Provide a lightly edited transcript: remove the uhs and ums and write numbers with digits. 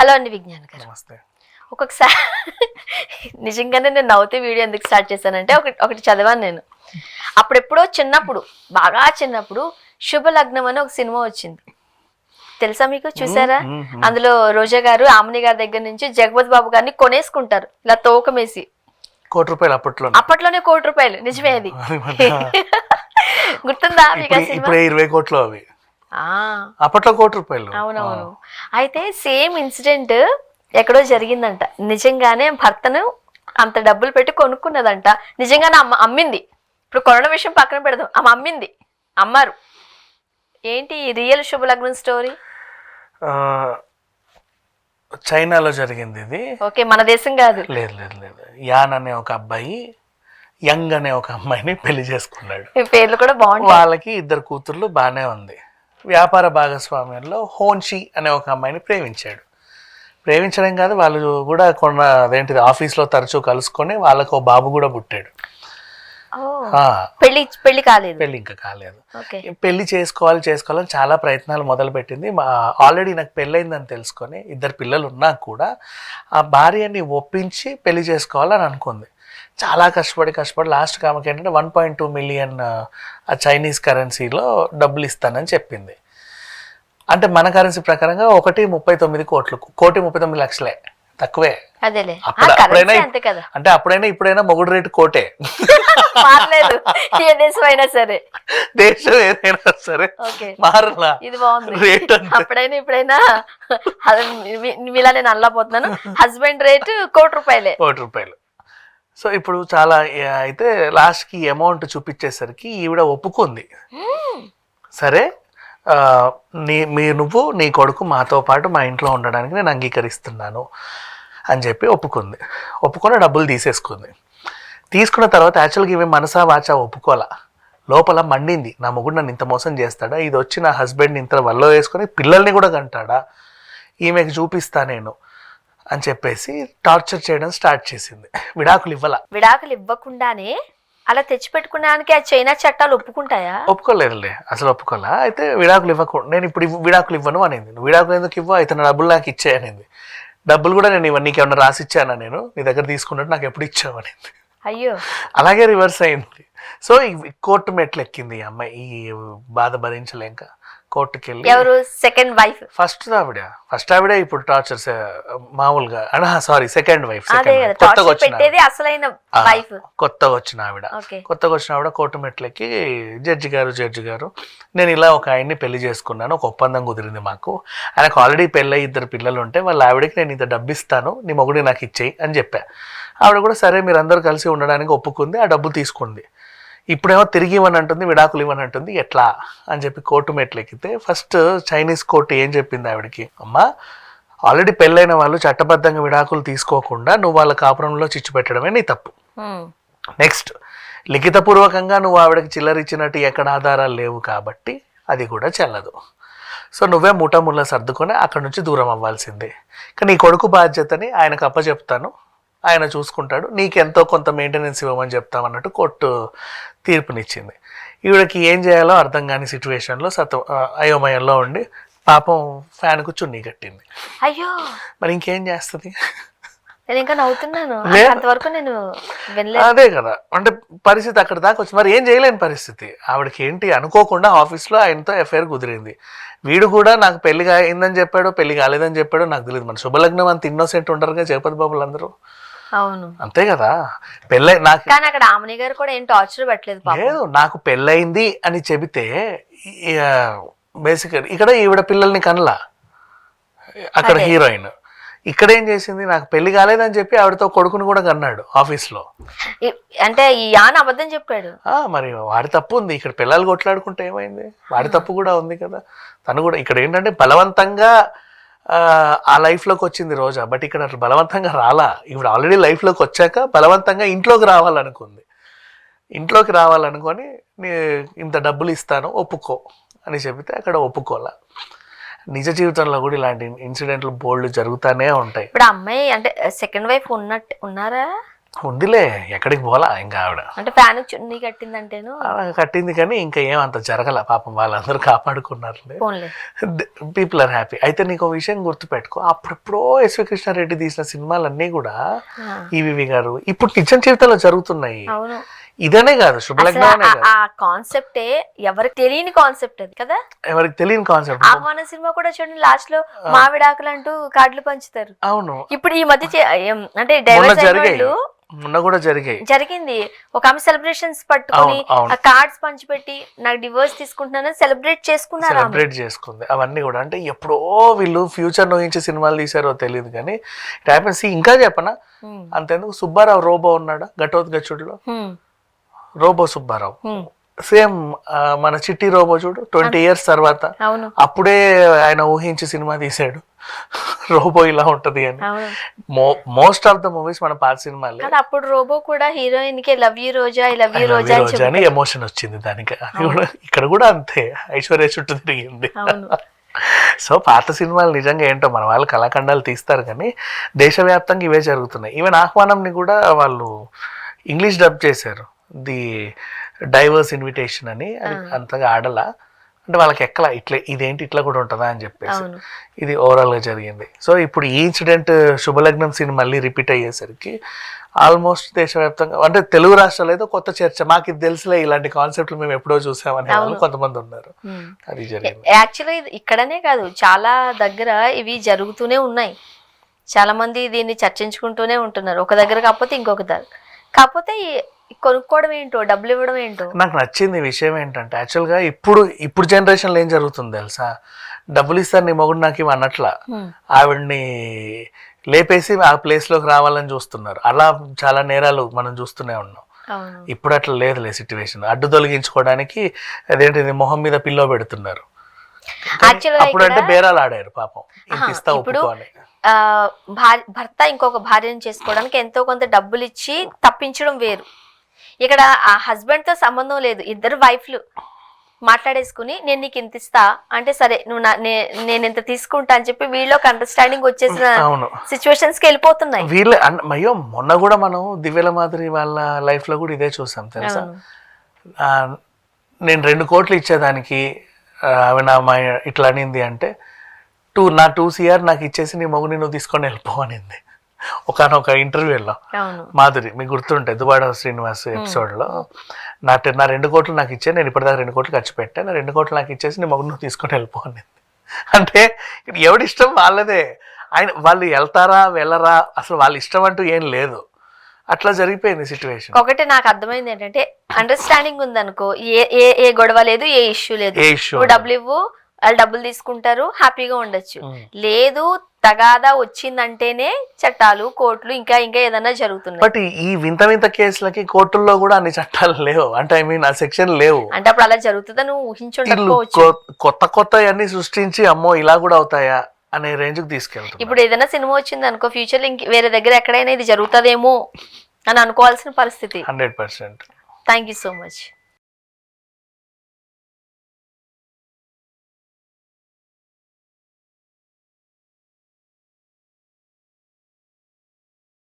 Hello అండి విజ్ఞాన్ గారు. నమస్తే. ఒక్కొక్కసారి నిజంగానే నేను నవ్వుతూ వీడియో ఎందుకు స్టార్ట్ చేశానంటే ఒకటి చదివాను నేను. అప్పుడెప్పుడో చిన్నప్పుడు, బాగా చిన్నప్పుడు శుభలగ్నం అని ఒక సినిమా వచ్చింది. తెలుసా మీకు? చూసారా? అందులో రోజా గారు ఆమని గారి దగ్గర నుంచి జగపతి బాబు గారిని కొనేసుకుంటారు ఇలా తోకమేసి. ₹1 అప్పట్లోనే ₹1. నిజమే అది. గుర్తుందా మీకు ఆ సినిమా? 20 కోట్లు అవి. అప్పట్లో ₹1. అవునవును. అయితే సేమ్ ఇన్సిడెంట్ ఎక్కడో జరిగిందంట. నిజంగానే భర్తను అంత డబ్బులు పెట్టి కొనుక్కున్నదంట. నిజంగానే అమ్మింది. ఇప్పుడు కొనడం విషయం పక్కన పెడదాం, ఆమె అమ్మింది, అమ్మారు. ఏంటి రియల్ శుభలగ్నం స్టోరీ? చైనాలో జరిగింది ఇది. ఓకే, మన దేశం కాదు. లేదు లేదు లేదు. యాన్ అనే ఒక అబ్బాయి యంగ్ అనే ఒక అమ్మాయిని పెళ్లి చేసుకున్నాడు. పేర్లు కూడా బాగుంటాయి. వాళ్ళకి 2 కూతుర్లు, బాగానే ఉంది. వ్యాపార భాగస్వామ్యంలో హోన్షి అనే ఒక అమ్మాయిని ప్రేమించాడు. ప్రేమించడం కాదు, వాళ్ళు కూడా అదేంటిది ఆఫీస్లో తరచూ కలుసుకొని వాళ్ళకు ఓ బాబు కూడా పుట్టాడు. పెళ్లి కాలేదు. పెళ్లి ఇంకా కాలేదు. పెళ్లి చేసుకోవాలని చాలా ప్రయత్నాలు మొదలు పెట్టింది. ఆల్రెడీ నాకు పెళ్ళయిందని తెలుసుకొని 2 పిల్లలు ఉన్నా కూడా ఆ భార్యని ఒప్పించి పెళ్లి చేసుకోవాలని అనుకుంది. చాలా కష్టపడి లాస్ట్కి ఆమెకి ఏంటంటే 1.2 మిలియన్ ఆ చైనీస్ కరెన్సీలో డబ్బులు ఇస్తానని చెప్పింది. అంటే మన కరెన్సీ ప్రకారంగా 1.39 కోట్లు, 1,39,00,000 తక్కువే. అంటే అప్పుడైనా ఇప్పుడైనా మొగుడు రేటు కోటే. సరే, దేశం ఏదైనా సరే మారలా. ఇది బాగుంది. రేట్ అప్పుడైనా ఇప్పుడైనా మీలా నేను అల్లాపోతున్నాను. Husband rate ₹1. సో ఇప్పుడు చాలా అయితే లాస్ట్కి అమౌంట్ చూపించేసరికి ఈవిడ ఒప్పుకుంది. సరే, నువ్వు నీ కొడుకు మాతో పాటు మా ఇంట్లో ఉండడానికి నేను అంగీకరిస్తున్నాను అని చెప్పి ఒప్పుకొని డబ్బులు తీసేసుకుంది. తీసుకున్న తర్వాత యాక్చువల్గా ఇవి మనసా వాచా ఒప్పుకోవాలా, లోపల మండింది. నా మొగుడు నన్ను ఇంత మోసం చేస్తాడా, ఇది వచ్చి నా హస్బెండ్ని ఇంత వల్ల వేసుకొని పిల్లల్ని కూడా కంటాడా, ఈమెకు చూపిస్తా నేను అని చెప్పేసి టార్చర్ చేయడం స్టార్ట్ చేసింది. విడాకులు ఇవ్వకుండానే అలా తెచ్చిపెట్టుకున్నానికి ఆ చైనా చట్టాలు ఒప్పుకుంటాయా? ఒప్పుకోలేదులే, అసలు ఒప్పుకోలే. అయితే విడాకులు ఇవ్వకుండా నేను ఇప్పుడు విడాకులు ఇవ్వను అనేది. నువ్వు విడాకులు ఎందుకు ఇవ్వ, అయితే నా డబ్బులు నాకు ఇచ్చేయనింది. డబ్బులు కూడా నేను నీకు ఏమన్నా రాసి ఇచ్చానా, నేను నీ దగ్గర తీసుకున్నట్టు నాకు ఎప్పుడు ఇచ్చావు అనేది. అయ్యో, అలాగే రివర్స్ అయింది. సో కోర్టు మెట్లు ఎక్కింది ఈ అమ్మాయి. ఈ బాధ భరించలేక కోర్టుకి వెళ్ళి. ఎవరు సెకండ్ వైఫ్? ఫస్ట్ ఆవిడ ఇప్పుడు టార్చర్ మామూలుగా, సెకండ్ వైఫ్. కొత్తగా వచ్చిన ఆవిడ కోర్టు మెట్లకి జడ్జి గారు నేను ఇలా ఒక ఆయన్ని పెళ్లి చేసుకున్నాను, ఒక ఒప్పందం కుదిరింది మాకు, ఆయనకు ఆల్రెడీ పెళ్ళి 2 పిల్లలు ఉంటే వాళ్ళ ఆవిడకి నేను ఇంత డబ్బు ఇస్తాను, నీ మొగుడి నాకు ఇచ్చేయి అని చెప్పా. ఆవిడ కూడా సరే మీరు అందరూ కలిసి ఉండడానికి ఒప్పుకుంది, ఆ డబ్బు తీసుకుంది. ఇప్పుడేమో తిరిగి ఇవ్వనంటుంది, విడాకులు ఇవ్వనంటుంది, ఎట్లా అని చెప్పి కోర్టు మెట్లు ఎక్కితే ఫస్ట్ చైనీస్ కోర్టు ఏం చెప్పింది ఆవిడకి, అమ్మా ఆల్రెడీ పెళ్ళైన వాళ్ళు చట్టబద్ధంగా విడాకులు తీసుకోకుండా నువ్వు వాళ్ళ కాపురంలో చిచ్చు పెట్టడమే నీ తప్పు. నెక్స్ట్, లిఖితపూర్వకంగా నువ్వు ఆవిడకి చిల్లరిచ్చినట్టు ఎక్కడ ఆధారాలు లేవు కాబట్టి అది కూడా చెల్లదు. సో నువ్వే ముఠాముళ్ళ సర్దుకొని అక్కడ నుంచి దూరం అవ్వాల్సిందే. కానీ నీ కొడుకు బాధ్యతని ఆయనకు అప్పచెప్తాను, ఆయన చూసుకుంటాడు, నీకెంతో కొంత మెయింటెనెన్స్ ఇవ్వమని చెప్తామన్నట్టు కోర్టు తీర్పునిచ్చింది. ఈవిడకి ఏం చేయాలో అర్థం కాని సిచ్యువేషన్లో అయోమయంలో ఉండి పాపం ఫ్యాన్కు చున్నీ కట్టింది. అయ్యో, మరి ఇంకేం చేస్తుంది? నేను ఇంకా నవ్వుతున్నాను, అంతవరకు నేను అదే కదా. అంటే పరిస్థితి అక్కడ దాకా వచ్చి మరి ఏం చేయలేని పరిస్థితి. ఆవిడకి ఏంటి అనుకోకుండా ఆఫీస్లో ఆయనతో ఎఫ్ఐఆర్ కుదిరింది. వీడు కూడా నాకు పెళ్లి అయిందని చెప్పాడు, పెళ్లి కాలేదని చెప్పాడు, నాకు తెలియదు. మన శుభలగ్నం అంత ఇన్నోసెంట్ ఉంటారుగా జగపతి బాబులు అందరూ. అవును, అంతే కదా. నాకు అక్కడ ఆమని గారు కూడా ఏం టార్చర్ పెట్టలేదు. లేదు, నాకు పెళ్ళయింది అని చెబితే బేసిక్ ఇక్కడ ఈవిడ పిల్లల్ని కనలా, అక్కడ హీరోయిన్. ఇక్కడ ఏం చేసింది, నాకు పెళ్లి కాలేదని చెప్పి ఆవిడతో కొడుకుని కూడా కన్నాడు ఆఫీస్లో. అంటే ఈ యాన్ అబద్ధం చెప్పాడు. మరి వాడి తప్పు ఉంది. ఇక్కడ పిల్లలు కొట్లాడుకుంటే ఏమైంది, వాడి తప్పు కూడా ఉంది కదా. తను కూడా ఇక్కడ ఏంటంటే బలవంతంగా ఆ లైఫ్లోకి వచ్చింది రోజా, బట్ ఇక్కడ బలవంతంగా రాలా. ఇప్పుడు ఆల్రెడీ లైఫ్లోకి వచ్చాక బలవంతంగా ఇంట్లోకి రావాలనుకొని ఇంత డబ్బులు ఇస్తాను ఒప్పుకో అని చెబితే అక్కడ ఒప్పుకోలే. నిజ జీవితంలో కూడా ఇలాంటి ఇన్సిడెంట్లు బోల్డ్ జరుగుతూనే ఉంటాయి. ఇప్పుడు అమ్మాయి అంటే సెకండ్ వైఫ్ ఉన్నారా? ఉందిలే, ఎక్కడికి పోలా ఇంకా ఆవిడ. అంటే ఫ్యాన్ చున్నీ కట్టిందంటేను అలా కట్టింది కానీ ఇంకా ఏమంత జరగల, పాపం వాళ్ళందరూ కాపాడుకున్నారులే. ఫోన్లే. People are happy. అయితే నీకు విషయం గుర్తుపెట్టుకో, అప్పుడెప్పుడో ఎస్వి కృష్ణారెడ్డి తీసిన సినిమాలన్నీ కూడా ఈవివి గారు ఇప్పుడు నిజం జీవితంలో జరుగుతున్నాయి. అవును, ఇదనే కాదు, శుభలగ్నమే కాదు, ఆ కాన్సెప్టే ఎవరికి తెలియని కాన్సెప్ట్ అది కదా, ఎవరికి తెలియని కాన్సెప్ట్. ఆహ్వాన సినిమా కూడా చూడండి, లాస్ట్ లో మామిడాకులు అంటూ కార్డులు పంచుతారు. అవును, ఇప్పుడు ఈ మధ్య అంటే డైవర్స్ మొన్న కూడా జరిగింది. ఒక ఆమె సెలబ్రేషన్స్ పట్టుకుని ఆ కార్డ్స్ పంచిపెట్టి నాకు డివోర్స్ తీసుకుంటున్నానని సెలబ్రేట్ చేసుకుంది. అవన్నీ కూడా అంటే ఎప్పుడో వీళ్ళు ఫ్యూచర్ నోయించి సినిమాలు తీసారో తెలియదు కానీ ఇంకా చెప్పనా, అంతెందుకు సుబ్బారావు రోబో ఉన్నాడా ఘటోత్కచుడిలో, రోబో సుబ్బారావు సేమ్ మన చిట్టి రోబో చూడు, 20 years తర్వాత అప్పుడే ఆయన ఊహించి సినిమా తీసాడు రోబో ఇలా ఉంటది అని. మోస్ట్ ఆఫ్ ద మూవీస్ మన పాత సినిమాలే. అప్పుడు రోబో కూడా హీరోయిన్ కి love you Roja, I love you Roja అని ఎమోషన్ వచ్చింది దానికి. అది కూడా ఇక్కడ కూడా అంతే, ఐశ్వర్య చుట్టూ తిరిగింది. సో పాత సినిమాలు నిజంగా ఏంటో మన వాళ్ళు కళాఖండాలు తీస్తారు కానీ దేశవ్యాప్తంగా ఇవే జరుగుతున్నాయి. ఈవెన్ ఆహ్వానంని కూడా వాళ్ళు ఇంగ్లీష్ డబ్ చేశారు, ది డైవర్స్ ఇన్విటేషన్ అని. అది అంతగా ఆడలా, అంటే వాళ్ళకి ఎక్కలా ఇదేంటి ఇట్లా కూడా ఉంటుందా అని చెప్పేసి ఇది ఓవరాల్ గా జరిగింది. సో ఇప్పుడు ఈ ఇన్సిడెంట్ శుభలగ్నం సీన్ మళ్ళీ రిపీట్ అయ్యేసరికి ఆల్మోస్ట్ దేశవ్యాప్తంగా అంటే తెలుగు రాష్ట్రాలు ఏదో కొత్త చర్చ, మాకు ఇది తెలుసులే ఇలాంటి కాన్సెప్ట్లు మేము ఎప్పుడో చూసామనే వాళ్ళు కొంతమంది ఉన్నారు. అది జరిగింది. యాక్చువల్గా ఇక్కడనే కాదు, చాలా దగ్గర ఇవి జరుగుతూనే ఉన్నాయి. చాలా మంది దీన్ని చర్చించుకుంటూనే ఉంటున్నారు, ఒక దగ్గర కాకపోతే ఇంకొక దగ్గర. కాకపోతే కొనుక్కోవడం ఏంటో, డబ్బులు ఇవ్వడం ఏంటో. నాకు నచ్చింది విషయం ఏంటంటే యాక్చువల్గా ఇప్పుడు జనరేషన్లో ఏం జరుగుతుంది తెలుసా, డబ్బులు ఇస్తారు నీ మొగుడు నాకు ఇవి అన్నట్ల ఆవిడ్ని లేపేసి ఆ ప్లేస్ లోకి రావాలని చూస్తున్నారు. అలా చాలా నేరాలు మనం చూస్తూనే ఉన్నాం. ఇప్పుడు అట్లా లేదులే సిచ్యువేషన్. అడ్డు తొలగించుకోవడానికి అదేంటిది మొహం మీద పిల్లో పెడుతున్నారు. అప్పుడు అంటే బేరాలు ఆడారు పాపం, ఇస్తా ఒప్పుకోని. భర్త ఇంకొక భార్యను చేసుకోవడానికి ఎంతో కొంత డబ్బులు ఇచ్చి తప్పించడం వేరు. ఇక్కడ ఆ హస్బెండ్ తో సంబంధం లేదు, ఇద్దరు వైఫ్లు మాట్లాడేసుకుని నేను నీకు ఇంత ఇస్తా అంటే సరే నువ్వు నేను ఇంత తీసుకుంటా అని చెప్పి వీళ్ళకి అండర్స్టాండింగ్ వచ్చేసిన సిచ్యువేషన్స్ కి వెళ్ళిపోతున్నాయి. వీళ్ళు అయ్యో మొన్న కూడా మనం దివ్యల మాదిరి వాళ్ళ లైఫ్ లో కూడా ఇదే చూసాం తెలుసా. నేను 2 కోట్లు ఇచ్చేదానికి అవి నా ఇట్లా అనింది అంటే నా 2 CR నాకు ఇచ్చేసి నీ మొగుని నువ్వు తీసుకొని వెళ్ళిపో అనింది ఒకనొక ఇంటర్వ్యూలో మాధురి. మీకు గుర్తుంటే దుబాడ శ్రీనివాస్ ఎపిసోడ్ లో నా 2 కోట్లు నాకు ఇచ్చే, నేను ఇప్పటిదాకా 2 కోట్లు ఖర్చు పెట్టా, నా 2 కోట్లు నాకు ఇచ్చేసి నీ మొగుడు నువ్వు తీసుకొని వెళ్ళిపో అనింది. అంటే ఎవడిష్టం వాళ్ళదే, వాళ్ళు వెళ్తారా వెళ్ళరా అసలు వాళ్ళ ఇష్టం అంటూ ఏం లేదు. అట్లా జరిగిపోయింది సిచ్యువేషన్. ఒకటి నాకు అర్థమైంది ఏంటంటే అండర్స్టాండింగ్ ఉందనుకో, ఏ గొడవ లేదు, ఏ ఇష్యూ లేదు. డబ్బులు ఇవ్వు, వాళ్ళు డబ్బులు తీసుకుంటారు, హ్యాపీగా ఉండొచ్చు. లేదు తగాదా వచ్చిందంటేనే చట్టాలు, కోర్టులు, ఇంకా ఏదైనా జరుగుతుంది. బట్ ఈ వింత వింత కేసులకి కోర్టుల్లో కూడా అన్ని చట్టాలు లేవు, అంటే ఐ మీన్ ఆ సెక్షన్ లేవు. అంటే అప్పుడు అలా జరుగుతుందని నువ్వు ఊహించుండకపోవచ్చు. కొత్త అన్ని సృష్టించి అమ్మో ఇలా కూడా అవుతాయా అనే రేంజ్ కి తీసుకెళ్తాం. ఇప్పుడు ఏదైనా సినిమా వచ్చింది అనుకో, ఫ్యూచర్ లో వేరే దగ్గర ఎక్కడైనా ఇది జరుగుతుందేమో అని అనుకోవాల్సిన పరిస్థితి. 100%. Thank you so much.